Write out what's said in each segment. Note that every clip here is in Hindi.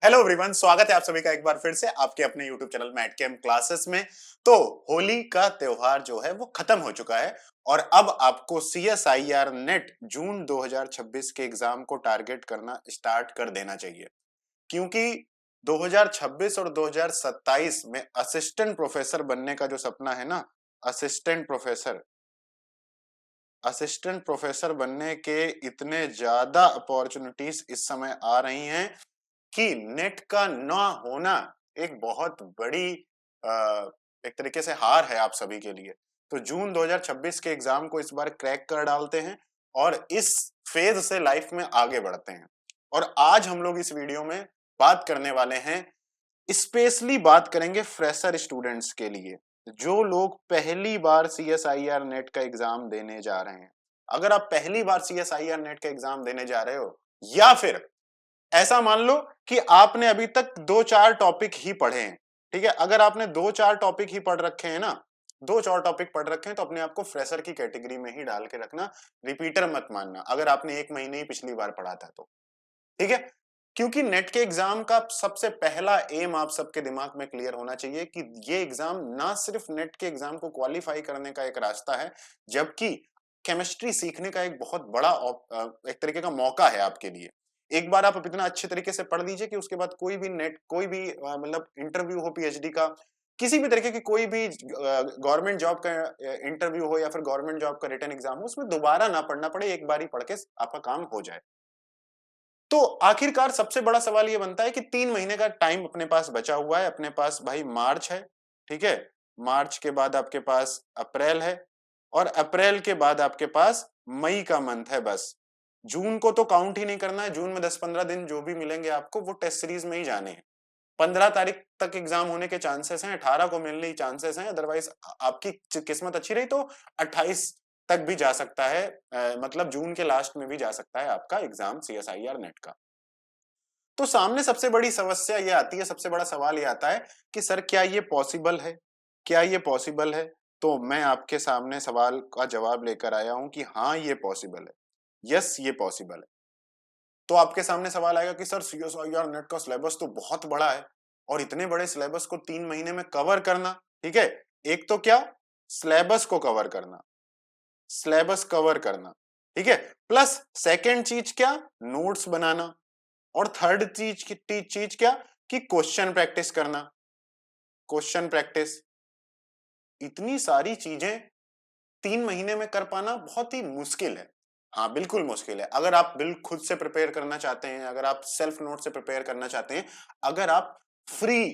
हेलो एवरीवन, स्वागत है आप सभी का एक बार फिर से आपके अपने यूट्यूब चैनल मैट कैम क्लासेस में। तो होली का त्योहार जो है वो खत्म हो चुका है और अब आपको सीएसआईआर नेट जून 2026 के एग्जाम को टारगेट करना स्टार्ट कर देना चाहिए, क्योंकि 2026 और 2027 में असिस्टेंट प्रोफेसर बनने का जो सपना है ना, असिस्टेंट प्रोफेसर असिस्टेंट प्रोफेसर बनने के इतने ज्यादा अपॉर्चुनिटीज इस समय आ रही हैं कि नेट का ना होना एक बहुत बड़ी एक तरीके से हार है आप सभी के लिए। तो जून 2026 के एग्जाम को इस बार क्रैक कर डालते हैं और इस फेज से लाइफ में आगे बढ़ते हैं। और आज हम लोग इस वीडियो में बात करने वाले हैं, स्पेशली बात करेंगे फ्रेशर स्टूडेंट्स के लिए, जो लोग पहली बार सीएसआईआर नेट का एग्जाम देने जा रहे हैं। अगर आप पहली बार सीएसआईआर नेट का एग्जाम देने जा रहे हो, या फिर ऐसा मान लो कि आपने अभी तक दो चार टॉपिक ही पढ़े हैं, ठीक है, अगर आपने दो चार टॉपिक ही पढ़ रखे हैं ना, दो चार टॉपिक पढ़ रखे हैं, तो अपने आप को फ्रेशर की कैटेगरी में ही डाल के रखना, रिपीटर मत मानना अगर आपने एक महीने ही पिछली बार पढ़ा था तो, ठीक है। क्योंकि नेट के एग्जाम का सबसे पहला एम आप सबके दिमाग में क्लियर होना चाहिए कि ये एग्जाम ना सिर्फ नेट के एग्जाम को क्वालिफाई करने का एक रास्ता है, जबकि केमिस्ट्री सीखने का एक बहुत बड़ा एक तरीके का मौका है आपके लिए। एक बार आप इतना अच्छे तरीके से पढ़ लीजिए कि उसके बाद कोई भी मतलब इंटरव्यू हो पीएचडी का, किसी भी तरीके की कोई भी गवर्नमेंट जॉब का इंटरव्यू हो या फिर गवर्नमेंट जॉब का रिटन एग्जाम हो, उसमें दोबारा ना पढ़ना पड़े, एक बार ही पढ़ के आपका काम हो जाए। तो आखिरकार सबसे बड़ा सवाल ये बनता है कि 3 महीने का टाइम अपने पास बचा हुआ है, अपने पास भाई मार्च है, ठीक है, मार्च के बाद आपके पास अप्रैल है, और अप्रैल के बाद आपके पास मई का मंथ है बस। जून को तो काउंट ही नहीं करना है, जून में 10-15 दिन जो भी मिलेंगे आपको वो टेस्ट सीरीज में ही जाने हैं। 15 तारीख तक एग्जाम होने के चांसेस हैं, 18 को मिलने की चांसेस हैं, अदरवाइज आपकी किस्मत अच्छी रही तो 28 तक भी जा सकता है, मतलब जून के लास्ट में भी जा सकता है आपका एग्जाम सीएसआईआर नेट का। तो सामने सबसे बड़ी समस्या ये आती है, सबसे बड़ा सवाल ये आता है कि सर क्या ये पॉसिबल है, क्या ये पॉसिबल है? तो मैं आपके सामने सवाल का जवाब लेकर आया हूं कि हाँ ये पॉसिबल है, यस ये पॉसिबल है। तो आपके सामने सवाल आएगा कि सर सीएसआईआर नेट का सिलेबस तो बहुत बड़ा है और इतने बड़े सिलेबस को 3 महीने में कवर करना, ठीक है, एक तो क्या, सिलेबस को कवर करना, सिलेबस कवर करना, ठीक है, प्लस सेकेंड चीज क्या, नोट्स बनाना, और थर्ड चीज क्या कि क्वेश्चन प्रैक्टिस करना, क्वेश्चन प्रैक्टिस। इतनी सारी चीजें 3 महीने में कर पाना बहुत ही मुश्किल है। हाँ बिल्कुल मुश्किल है। अगर आप बिल्कुल खुद से प्रिपेयर करना चाहते हैं, अगर आप सेल्फ नोट से प्रिपेयर करना चाहते हैं, अगर आप फ्री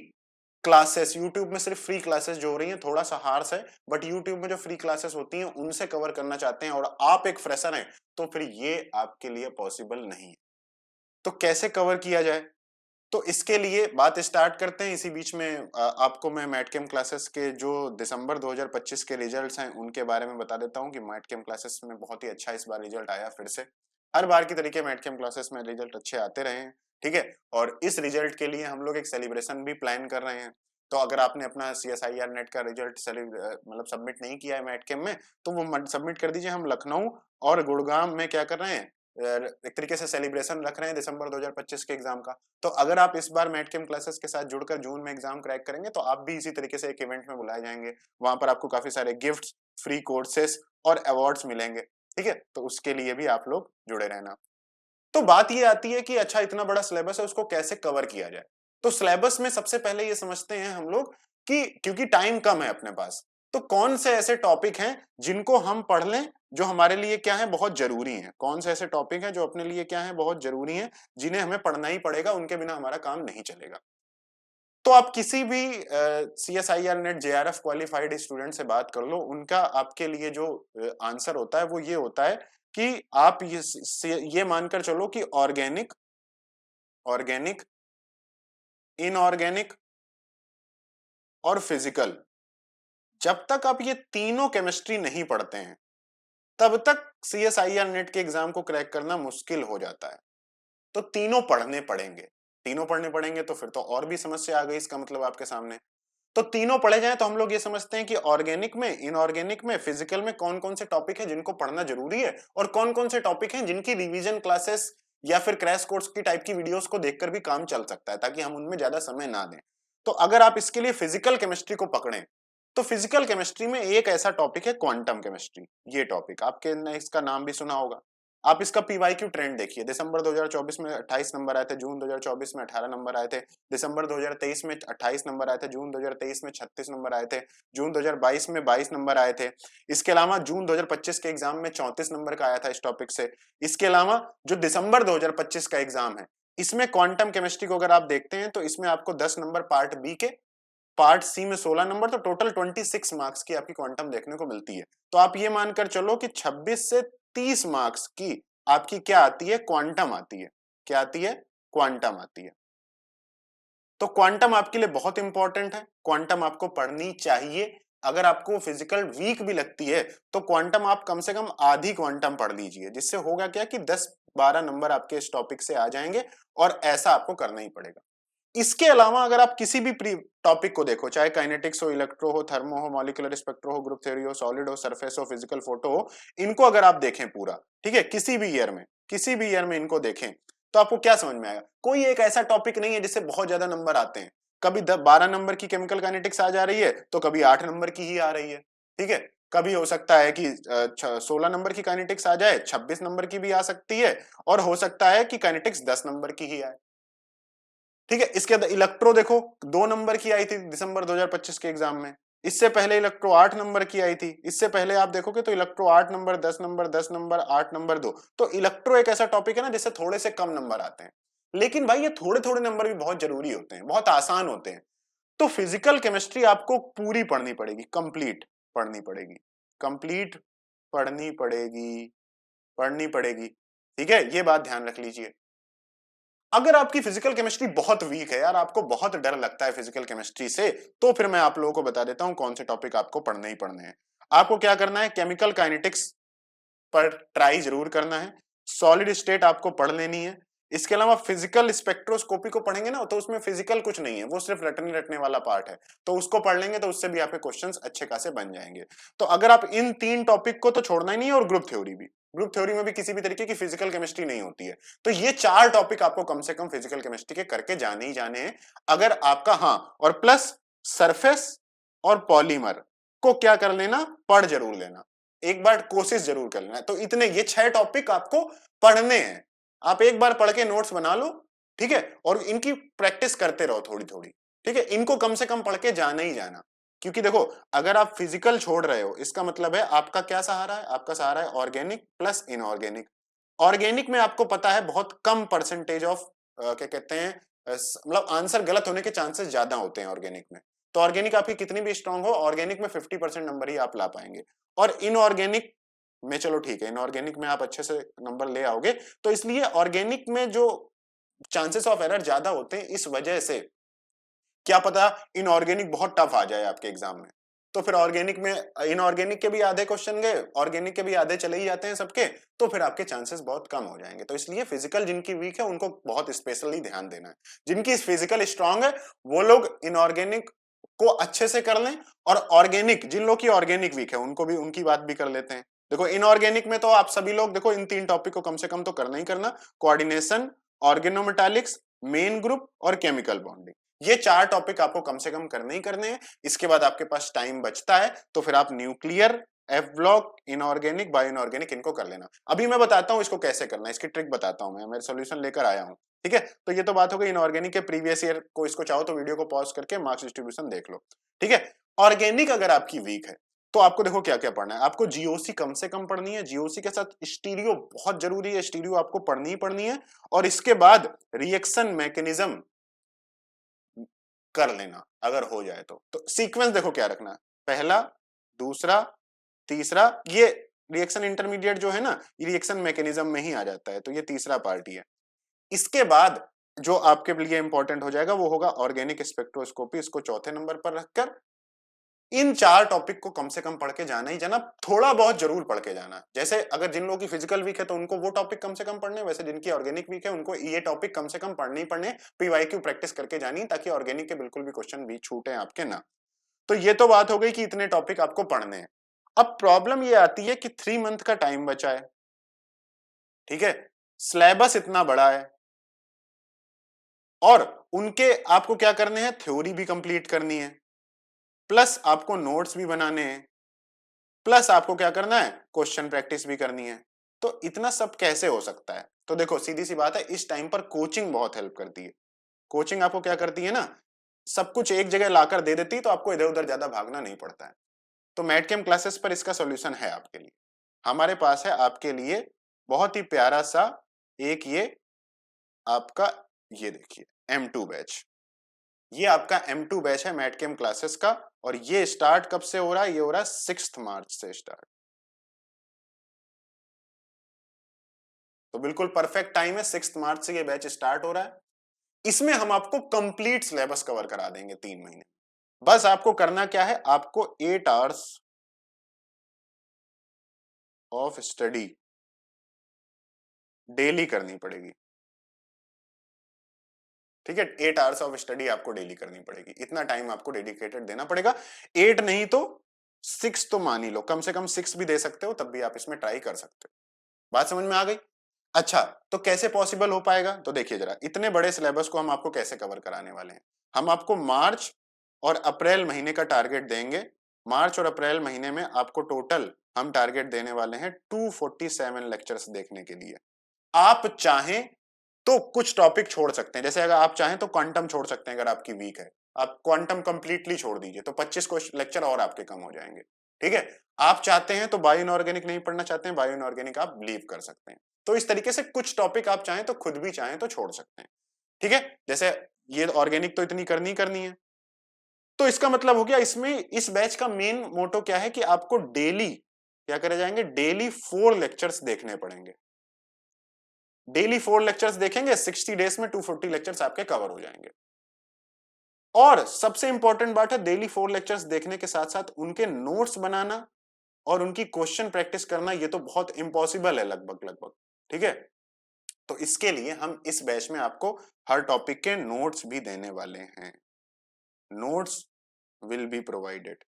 क्लासेस यूट्यूब में, सिर्फ फ्री क्लासेस जो हो रही हैं, थोड़ा सा हार्श है, बट यूट्यूब में जो फ्री क्लासेस होती हैं उनसे कवर करना चाहते हैं और आप एक फ्रेशर हैं, तो फिर ये आपके लिए पॉसिबल नहीं है। तो कैसे कवर किया जाए? तो इसके लिए बात स्टार्ट करते हैं। इसी बीच में आपको मैं मैटकेम क्लासेस के जो दिसंबर 2025 के रिजल्ट्स हैं उनके बारे में बता देता हूं कि मैटकेम क्लासेस में बहुत ही अच्छा इस बार रिजल्ट आया। फिर से हर बार की तरीके मैटकेम क्लासेस में रिजल्ट अच्छे आते रहे हैं, ठीक है, और इस रिजल्ट के लिए हम लोग एक सेलिब्रेशन भी प्लान कर रहे हैं। तो अगर आपने अपना सीएसआईआर नेट का रिजल्ट मतलब सबमिट नहीं किया है मैटकेम में, तो वो सबमिट कर दीजिए। हम लखनऊ और गुड़गांव में क्या कर रहे हैं, एक तरीके से सेलिब्रेशन रख रहे हैं दिसंबर 2025 के एग्जाम का। तो अगर आप इस बार मैटकेम क्लासेस के साथ जुड़कर जून में एग्जाम क्रैक करेंगे तो आप भी इसी तरीके से एक इवेंट में बुलाए जाएंगे। वहां पर आपको काफी सारे गिफ्ट्स, फ्री कोर्सेस और अवार्ड्स मिलेंगे, ठीक है, तो उसके लिए भी आप लोग जुड़े रहना। तो बात ये आती है कि अच्छा इतना बड़ा सिलेबस है, उसको कैसे कवर किया जाए? तो सिलेबस में सबसे पहले ये समझते हैं हम लोग कि क्योंकि टाइम कम है अपने पास, तो कौन से ऐसे टॉपिक हैं जिनको हम पढ़ लें, जो हमारे लिए क्या है, बहुत जरूरी हैं। कौन से ऐसे टॉपिक हैं जो अपने लिए क्या है, बहुत जरूरी हैं, जिन्हें हमें पढ़ना ही पड़ेगा, उनके बिना हमारा काम नहीं चलेगा। तो आप किसी भी CSIR net JRF qualified student से बात कर लो, उनका आपके लिए जो आंसर होता है वो ये होता है कि आप ये मानकर चलो कि ऑर्गेनिक, ऑर्गेनिक, इनऑर्गेनिक और फिजिकल, जब तक आप ये तीनों केमिस्ट्री नहीं पढ़ते हैं तब तक सीएसआईआर नेट के एग्जाम को क्रैक करना मुश्किल हो जाता है। तो तीनों पढ़ने पड़ेंगे, तीनों पढ़ने पड़ेंगे, तो फिर तो और भी समस्या आ गई इसका मतलब आपके सामने। तो तीनों पढ़े जाएं तो हम लोग ये समझते हैं कि ऑर्गेनिक में, इनऑर्गेनिक में, फिजिकल में कौन कौन से टॉपिक हैं जिनको पढ़ना जरूरी है और कौन कौन से टॉपिक हैं जिनकी रिवीजन क्लासेस या फिर क्रैश कोर्स की टाइप की वीडियोस को देखकर भी काम चल सकता है, ताकि हम उनमें ज्यादा समय ना दें। तो अगर आप इसके लिए फिजिकल केमिस्ट्री को पकड़ें, तो फिजिकल केमिस्ट्री में एक ऐसा टॉपिक है क्वांटम केमिस्ट्री। ये टॉपिक आपके ने इसका नाम भी सुना होगा। आप इसका पीवाईक्यू ट्रेंड देखिए, दिसंबर 2024 में 28 नंबर आए थे, जून 2024 में 18 नंबर आए थे, दिसंबर 2023 में 28 नंबर आए थे, जून 2023 में 36 नंबर आए थे, जून 2022 में 22 नंबर आए थे। इसके अलावा जून 2025 के एग्जाम में 34 नंबर का आया था इस टॉपिक से। इसके अलावा जो दिसंबर 2025 का एग्जाम है, इसमें क्वांटम केमिस्ट्री को अगर आप देखते हैं तो इसमें आपको 10 नंबर पार्ट बी के, पार्ट सी में 16 नंबर, तो टोटल 26 मार्क्स की आपकी क्वांटम देखने को मिलती है। तो आप ये मानकर चलो कि 26 से 30 मार्क्स की आपकी क्या आती है, क्वांटम आती है। क्या आती है, क्वांटम आती है। तो क्वांटम आपके लिए बहुत इंपॉर्टेंट है, क्वांटम आपको पढ़नी चाहिए। अगर आपको फिजिकल वीक भी लगती है तो क्वांटम आप कम से कम आधी क्वांटम पढ़ लीजिए, जिससे होगा क्या कि 10-12 नंबर आपके इस टॉपिक से आ जाएंगे, और ऐसा आपको करना ही पड़ेगा। इसके अलावा अगर आप किसी भी टॉपिक को देखो, चाहे काइनेटिक्स हो, इलेक्ट्रो हो, थर्मो हो, मॉलिक्यूलर स्पेक्ट्रो हो, ग्रुप थ्योरी हो, सॉलिड हो, सरफेस हो, फिजिकल फोटो हो, इनको अगर आप देखें पूरा, ठीक है, किसी भी ईयर में, किसी भी ईयर में इनको देखें, तो आपको क्या समझ में आएगा। कोई एक ऐसा टॉपिक नहीं है जिससे बहुत ज्यादा नंबर आते हैं। कभी 12 नंबर की केमिकल काइनेटिक्स आ जा रही है, तो कभी 8 नंबर की ही आ रही है, ठीक है। कभी हो सकता है कि 16 नंबर की काइनेटिक्स आ जाए, 26 नंबर की भी आ सकती है, और हो सकता है कि काइनेटिक्स 10 नंबर की ही आए, ठीक है। इसके अंदर इलेक्ट्रो देखो, 2 नंबर की आई थी दिसंबर 2025 के एग्जाम में। इससे पहले इलेक्ट्रो 8 नंबर की आई थी। इससे पहले आप देखोगे तो electro 8 number, 10 number, 10 number, 8 number 2। तो इलेक्ट्रो एक ऐसा टॉपिक है ना जिससे थोड़े से कम नंबर आते हैं, लेकिन भाई ये थोड़े थोड़े नंबर भी बहुत जरूरी होते हैं, बहुत आसान होते हैं। तो फिजिकल केमिस्ट्री आपको पूरी पढ़नी पड़ेगी, कंप्लीट पढ़नी पड़ेगी, कंप्लीट पढ़नी पड़ेगी, पढ़नी पड़ेगी, ठीक है। ये बात ध्यान रख लीजिए। अगर आपकी फिजिकल केमिस्ट्री बहुत वीक है यार, आपको बहुत डर लगता है फिजिकल केमिस्ट्री से, तो फिर मैं आप लोगों को बता देता हूं कौन से टॉपिक आपको पढ़ने ही पढ़ने हैं। आपको क्या करना है, केमिकल काइनेटिक्स पर ट्राई जरूर करना है, सॉलिड स्टेट आपको पढ़ लेनी है। इसके अलावा फिजिकल स्पेक्ट्रोस्कोपी को पढ़ेंगे ना, तो उसमें फिजिकल कुछ नहीं है, वो सिर्फ रटने रटने वाला पार्ट है, तो उसको पढ़ लेंगे तो उससे भी आपके क्वेश्चंस अच्छे खासे बन जाएंगे। तो अगर आप इन 3 टॉपिक को तो छोड़ना ही नहीं है, और ग्रुप थ्योरी भी, ग्रुप थ्योरी में भी किसी भी तरीके की फिजिकल केमिस्ट्री नहीं होती है। तो ये 4 टॉपिक आपको कम से कम फिजिकल केमिस्ट्री के करके जाने ही जाने हैं। अगर आपका, हाँ, और प्लस सरफेस और पॉलीमर को क्या कर लेना, पढ़ जरूर लेना, एक बार कोशिश जरूर कर लेना। तो इतने ये 6 टॉपिक आपको पढ़ने हैं। आप एक बार पढ़ के नोट्स बना लो, ठीक है, और इनकी प्रैक्टिस करते रहो थोड़ी थोड़ी, ठीक है। इनको कम से कम पढ़ के जाना ही जाना, क्योंकि देखो अगर आप फिजिकल छोड़ रहे हो, इसका मतलब है आपका क्या सहारा है, आपका सहारा है ऑर्गेनिक प्लस इनऑर्गेनिक। ऑर्गेनिक में आपको पता है बहुत कम परसेंटेज ऑफ क्या कहते हैं, मतलब आंसर गलत होने के चांसेस ज्यादा होते हैं ऑर्गेनिक में। तो ऑर्गेनिक आपकी कितनी भी स्ट्रांग हो, ऑर्गेनिक में 50% नंबर ही आप ला पाएंगे। और इनऑर्गेनिक में चलो ठीक है, इनऑर्गेनिक में आप अच्छे से नंबर ले आओगे। तो इसलिए ऑर्गेनिक में जो चांसेस ऑफ एरर ज्यादा होते हैं, इस वजह से क्या पता इनऑर्गेनिक बहुत टफ आ जाए आपके एग्जाम में। तो फिर ऑर्गेनिक में, इनऑर्गेनिक के भी आधे क्वेश्चन गए, ऑर्गेनिक के भी आधे चले ही जाते हैं सबके, तो फिर आपके चांसेस बहुत कम हो जाएंगे। तो इसलिए फिजिकल जिनकी वीक है उनको बहुत स्पेशली ध्यान देना है। जिनकी फिजिकल स्ट्रांग है वो लोग इनऑर्गेनिक को अच्छे से कर लें, और ऑर्गेनिक, जिन लोग की ऑर्गेनिक वीक है उनको भी, उनकी बात भी कर लेते हैं। देखो इनऑर्गेनिक में तो आप सभी लोग देखो इन 3 टॉपिक को कम से कम तो करना ही करना, कोऑर्डिनेशन, ऑर्गेनोमेटालिक्स, मेन ग्रुप और केमिकल बॉन्डिंग। ये 4 टॉपिक आपको कम से कम करने ही करने हैं। इसके बाद आपके पास टाइम बचता है तो फिर आप nuclear, F block, inorganic, bio inorganic इनको कर लेना। अभी मैं बताता हूं इसको कैसे करना है, इसकी ट्रिक बताता हूं, मैं मेरे सॉल्यूशन लेकर आया हूं, ठीक है। तो ये तो बात हो गई इनऑर्गेनिक के प्रीवियस ईयर को, इसको चाहो तो वीडियो को पॉज करके मार्क्स डिस्ट्रीब्यूशन देख लो, ठीक है। ऑर्गेनिक अगर आपकी वीक है तो आपको देखो क्या क्या पढ़ना है। आपको जीओसी कम से कम पढ़नी है, जीओसी के साथ स्टीरियो बहुत जरूरी है, स्टीरियो आपको पढ़नी ही पढ़नी है। और इसके बाद रिएक्शन मैकेनिज्म कर लेना अगर हो जाए तो सीक्वेंस देखो क्या रखना है, पहला, दूसरा, तीसरा। ये रिएक्शन इंटरमीडिएट जो है ना, ये रिएक्शन मैकेनिज्म में ही आ जाता है, तो ये तीसरा पार्ट ही है। इसके बाद जो आपके लिए इंपॉर्टेंट हो जाएगा वो होगा ऑर्गेनिक स्पेक्ट्रोस्कोपी, इसको चौथे नंबर पर रखकर इन 4 टॉपिक को कम से कम पढ़ के जाना ही जाना, थोड़ा बहुत जरूर पढ़ के जाना। जैसे अगर जिन लोगों की फिजिकल वीक है तो उनको वो टॉपिक कम से कम पढ़ने, वैसे जिनकी ऑर्गेनिक वीक है उनको ये टॉपिक कम से कम पढ़ने ही पढ़ने, पीवाईक्यू प्रैक्टिस करके जानी, ताकि ऑर्गेनिक के बिल्कुल भी क्वेश्चन भी छूटे आपके ना। तो ये तो बात हो गई कि इतने टॉपिक आपको पढ़ने हैं। अब प्रॉब्लम ये आती है कि 3 मंथ का टाइम बचा है, ठीक है, सिलेबस इतना बड़ा है और उनके आपको क्या करने हैं, थ्योरी भी कंप्लीट करनी है, प्लस आपको नोट्स भी बनाने हैं, प्लस आपको क्या करना है, क्वेश्चन प्रैक्टिस भी करनी है। तो इतना सब कैसे हो सकता है? तो देखो सीधी सी बात है, इस टाइम पर कोचिंग बहुत हेल्प करती है। कोचिंग आपको क्या करती है ना, सब कुछ एक जगह लाकर दे देती है, तो आपको इधर उधर ज्यादा भागना नहीं पड़ता है। तो मैडकेम क्लासेस पर इसका सॉल्यूशन है आपके लिए। हमारे पास है आपके लिए बहुत ही प्यारा सा एक ये आपका, ये देखिए M2 बैच, ये आपका M2 बैच है मैडकेम क्लासेस का। और ये स्टार्ट कब से हो रहा है? ये हो रहा है 6 मार्च से स्टार्ट। तो बिल्कुल परफेक्ट टाइम है, 6 मार्च से ये बैच स्टार्ट हो रहा है। इसमें हम आपको कंप्लीट सिलेबस कवर करा देंगे 3 महीने। बस आपको करना क्या है, आपको 8 आवर्स ऑफ स्टडी डेली करनी पड़ेगी। ठीक है, 8 आवर्स ऑफ स्टडी आपको डेली करनी पड़ेगी, इतना टाइम आपको डेडिकेटेड देना पड़ेगा। 8 नहीं तो 6 तो मान ही लो, कम से कम 6 भी दे सकते हो, तब भी आप इसमें ट्राई कर सकते हो। बात समझ में आ गई? अच्छा, तो कैसे पॉसिबल हो पाएगा? तो देखिए जरा, इतने बड़े सिलेबस को हम आपको कैसे कवर कराने वाले हैं। हम आपको मार्च और अप्रैल महीने का टारगेट देंगे। मार्च और अप्रैल महीने में आपको टोटल हम टारगेट देने वाले हैं 247 लेक्चर्स देखने के लिए। आप चाहें तो कुछ टॉपिक छोड़ सकते हैं, जैसे अगर आप चाहें तो क्वांटम छोड़ सकते हैं, अगर आपकी वीक है आप क्वांटम कंप्लीटली छोड़ दीजिए, तो 25 लेक्चर और आपके कम हो जाएंगे। ठीक है, आप चाहते हैं तो बायो इनऑर्गेनिक नहीं पढ़ना चाहते हैं, बायो इनऑर्गेनिक आप लीव कर सकते हैं। तो इस तरीके से कुछ टॉपिक आप चाहें तो खुद भी चाहें तो छोड़ सकते हैं। ठीक है, जैसे ये ऑर्गेनिक तो इतनी करनी करनी है। तो इसका मतलब हो गया, इसमें इस बैच का मेन मोटो क्या है कि आपको डेली क्या करे जाएंगे, डेली 4 लेक्चर्स देखने पड़ेंगे। डेली 4 लेक्चर्स देखेंगे, 60 डेज में 240 लेक्चर्स आपके कवर हो जाएंगे। और सबसे इंपॉर्टेंट बात है, डेली 4 लेक्चर्स देखने के साथ साथ उनके नोट्स बनाना और उनकी क्वेश्चन प्रैक्टिस करना, ये तो बहुत इंपॉसिबल है लगभग लगभग। ठीक है, तो इसके लिए हम इस बैच में आपको हर टॉपिक के नोट्स भी देने वाले हैं। Notes will be provided.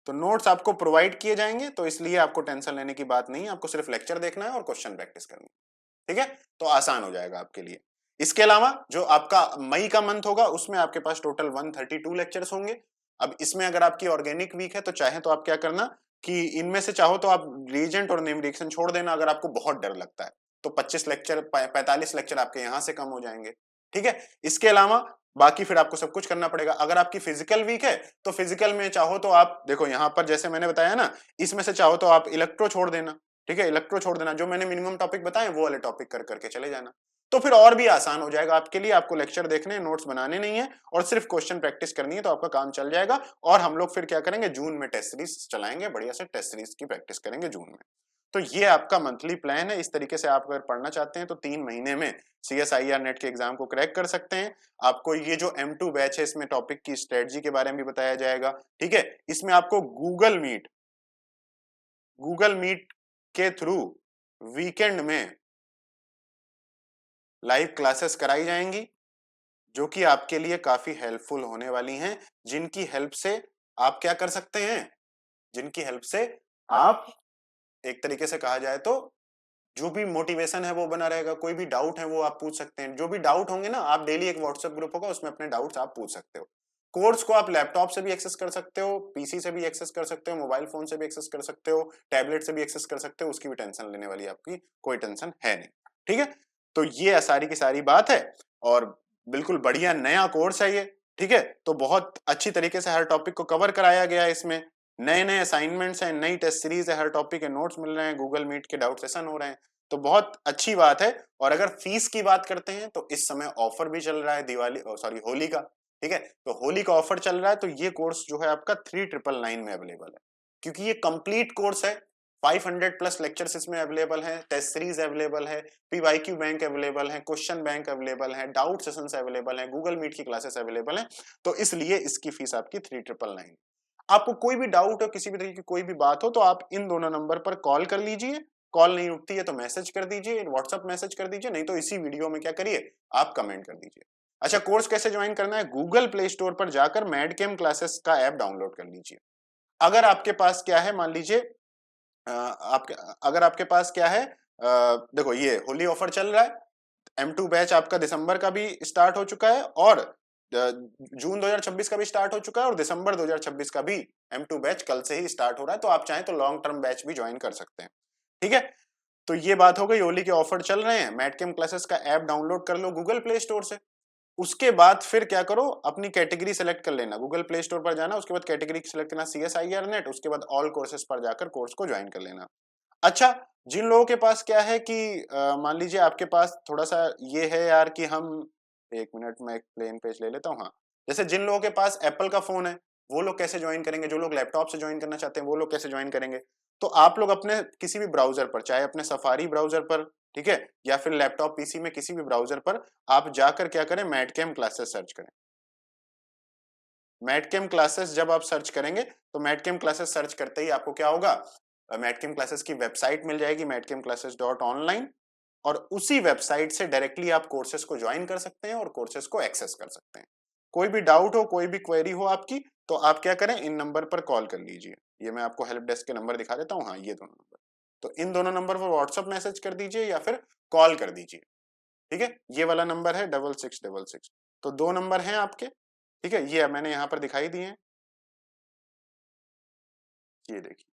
तो नोट्स आपको प्रोवाइड किए जाएंगे, तो इसलिए आपको टेंशन लेने की बात नहीं है, आपको सिर्फ लेक्चर देखना है और क्वेश्चन प्रैक्टिस करनी है। ठीक है, तो आसान हो जाएगा आपके लिए। इसके अलावा जो आपका मई का मंथ होगा, उसमें आपके पास टोटल 132 लेक्चर्स होंगे। अब इसमें अगर आपकी ऑर्गेनिक वीक है, तो चाहे तो आप क्या करना कि इनमें से चाहो तो आप रीजेंट और नेम रिएक्शन छोड़ देना, अगर आपको बहुत डर लगता है तो 25 लेक्चर 45 लेक्चर आपके यहां से कम हो जाएंगे। ठीक है, इसके अलावा बाकी फिर आपको सब कुछ करना पड़ेगा। अगर आपकी फिजिकल वीक है तो फिजिकल में चाहो तो आप देखो, यहां पर जैसे मैंने बताया ना, इसमें से चाहो तो आप इलेक्ट्रो छोड़ देना। ठीक है, इलेक्ट्रो छोड़ देना, जो मैंने मिनिमम टॉपिक बताए वो वाले टॉपिक कर करके चले जाना। तो फिर और भी आसान हो जाएगा आपके लिए, आपको लेक्चर देखने, नोट्स बनाने नहीं है और सिर्फ क्वेश्चन प्रैक्टिस करनी है, तो आपका काम चल जाएगा। और हम लोग फिर क्या करेंगे, जून में टेस्ट सीरीज चलाएंगे, बढ़िया से टेस्ट सीरीज की प्रैक्टिस करेंगे जून में। तो ये आपका मंथली प्लान है। इस तरीके से आप अगर पढ़ना चाहते हैं तो 3 महीने में CSIR नेट के एग्जाम को क्रैक कर सकते हैं। आपको ये जो M2 बैच है, इसमें टॉपिक की स्ट्रेटजी के बारे में भी बताया जाएगा। ठीक है, इसमें आपको गूगल मीट के थ्रू वीकेंड में लाइव क्लासेस कराई जाएंगी, जो कि आपके लिए काफी हेल्पफुल होने वाली हैं, जिनकी हेल्प से आप क्या कर सकते हैं, जिनकी हेल्प से आप एक तरीके से कहा जाए तो जो भी मोटिवेशन है वो बना रहेगा, कोई भी डाउट है वो आप पूछ सकते हैं। जो भी डाउट होंगे ना, आप डेली एक व्हाट्सएप ग्रुप होगा, उसमें अपने डाउट्स आप पूछ सकते हो। कोर्स को आप लैपटॉप से भी एक्सेस कर सकते हो, पीसी से भी एक्सेस कर सकते हो, मोबाइल फोन से भी एक्सेस कर सकते हो, टैबलेट से भी एक्सेस कर सकते हो, उसकी भी टेंशन लेने वाली आपकी कोई टेंशन है नहीं। ठीक है, तो ये सारी की सारी बात है और बिल्कुल बढ़िया नया कोर्स है ये। ठीक है, तो बहुत अच्छी तरीके से हर टॉपिक को कवर कराया गया है। इसमें नए नए असाइनमेंट्स हैं, नई टेस्ट सीरीज है, हर टॉपिक के नोट्स मिल रहे हैं, गूगल मीट के डाउट सेशन हो रहे हैं, तो बहुत अच्छी बात है। और अगर फीस की बात करते हैं तो इस समय ऑफर भी चल रहा है, दिवाली सॉरी होली का। ठीक है, तो होली का ऑफर चल रहा है, तो ये कोर्स जो है आपका 3999 में अवेलेबल है, क्योंकि ये कंप्लीट कोर्स है। 500+ लेक्चर्स इसमें अवेलेबल हैं, टेस्ट सीरीज अवेलेबल है, पीवाईक्यू बैंक अवेलेबल है, क्वेश्चन बैंक अवेलेबल है, डाउट सेशंस अवेलेबल है, गूगल मीट की क्लासेस अवेलेबल है। तो इसलिए इसकी फीस आपकी 3999। आपको कोई भी डाउट हो, किसी भी तरीके की कोई भी बात हो, तो आप इन दोनों नंबर पर कॉल कर लीजिए। कॉल नहीं उठती है तो मैसेज कर दीजिए, व्हाट्सएप मैसेज कर दीजिए, नहीं तो इसी वीडियो में क्या करिए, आप कमेंट कर दीजिए। अच्छा, कोर्स कैसे ज्वाइन करना है, गूगल प्ले स्टोर पर जाकर मैडकेम क्लासेस का ऐप डाउनलोड कर लीजिए। अगर आपके पास क्या है, मान लीजिए आपके अगर आपके पास क्या है, देखो ये होली ऑफर चल रहा है, M2 बैच आपका दिसंबर का भी स्टार्ट हो चुका है और जून 2026 का भी स्टार्ट हो चुका है और दिसंबर 2026 का भी M2 बैच कल से ही स्टार्ट हो रहा है, तो आप चाहें तो लॉन्ग टर्म बैच भी ज्वाइन कर सकते हैं। ठीक है, तो ये बात हो गई, होली के ऑफर चल रहे हैं, मैटकेम क्लासेस का ऐप डाउनलोड कर लो गूगल प्ले स्टोर से। उसके बाद फिर क्या करो, अपनी कैटेगरी सेलेक्ट कर लेना, गूगल प्ले स्टोर पर जाना, उसके बाद कैटेगरी सेलेक्ट करना CSIR नेट, उसके बाद ऑल कोर्सेज पर जाकर कोर्स को ज्वाइन कर लेना। अच्छा, जिन लोगों के पास क्या है कि मान लीजिए आपके पास थोड़ा सा ये है यार कि हम, एक मिनट में एक प्लेन पेज ले लेता हूँ, हाँ, जैसे जिन लोगों के पास एप्पल का फोन है वो लोग कैसे ज्वाइन करेंगे, जो लोग लैपटॉप से ज्वाइन करना चाहते हैं वो लोग कैसे ज्वाइन करेंगे, तो आप लोग अपने किसी भी ब्राउजर पर, चाहे अपने सफारी ब्राउजर पर, ठीक है, या फिर लैपटॉप पीसी में किसी भी ब्राउजर पर आप जाकर क्या करें, मैटकेम क्लासेस सर्च करें। मैटकेम क्लासेस जब आप सर्च करेंगे तो मैटकेम क्लासेस सर्च करते ही आपको क्या होगा, मैटकेम क्लासेस की वेबसाइट मिल जाएगी matcamclasses.online, और उसी वेबसाइट से डायरेक्टली आप कोर्सेज को ज्वाइन कर सकते हैं और कोर्सेज को एक्सेस कर सकते हैं। कोई भी डाउट हो, कोई भी क्वेरी हो आपकी, तो आप क्या करें, इन नंबर पर कॉल कर लीजिए। ये मैं आपको हेल्प डेस्क के नंबर दिखा देता हूँ, हाँ ये दोनों नंबर, तो इन दोनों नंबर पर व्हाट्सएप मैसेज कर दीजिए या फिर कॉल कर दीजिए। ठीक है, ये वाला नंबर है 6666, तो दो नंबर हैं आपके। ठीक है, ये मैंने यहाँ पर दिखाई दिए हैं, ये देखिए,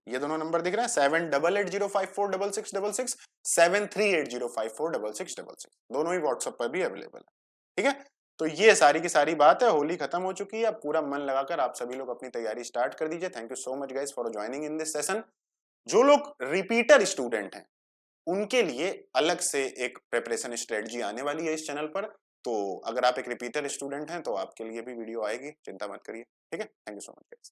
ये दोनों नंबर दिख रहे हैं, 7880546666, 7380546666, दोनों ही व्हाट्सएप पर भी अवेलेबल है। ठीक है, तो ये सारी की सारी बात है, होली खत्म हो चुकी है, अब पूरा मन लगाकर आप सभी लोग अपनी तैयारी स्टार्ट कर दीजिए। Thank you so much guys for joining in this session. जो लोग रिपीटर स्टूडेंट हैं उनके लिए अलग से एक प्रिपरेशन स्ट्रेटजी आने वाली है इस चैनल पर, तो अगर आप एक रिपीटर स्टूडेंट हैं तो आपके लिए भी वीडियो आएगी, चिंता मत करिए। ठीक है, thank you so much guys.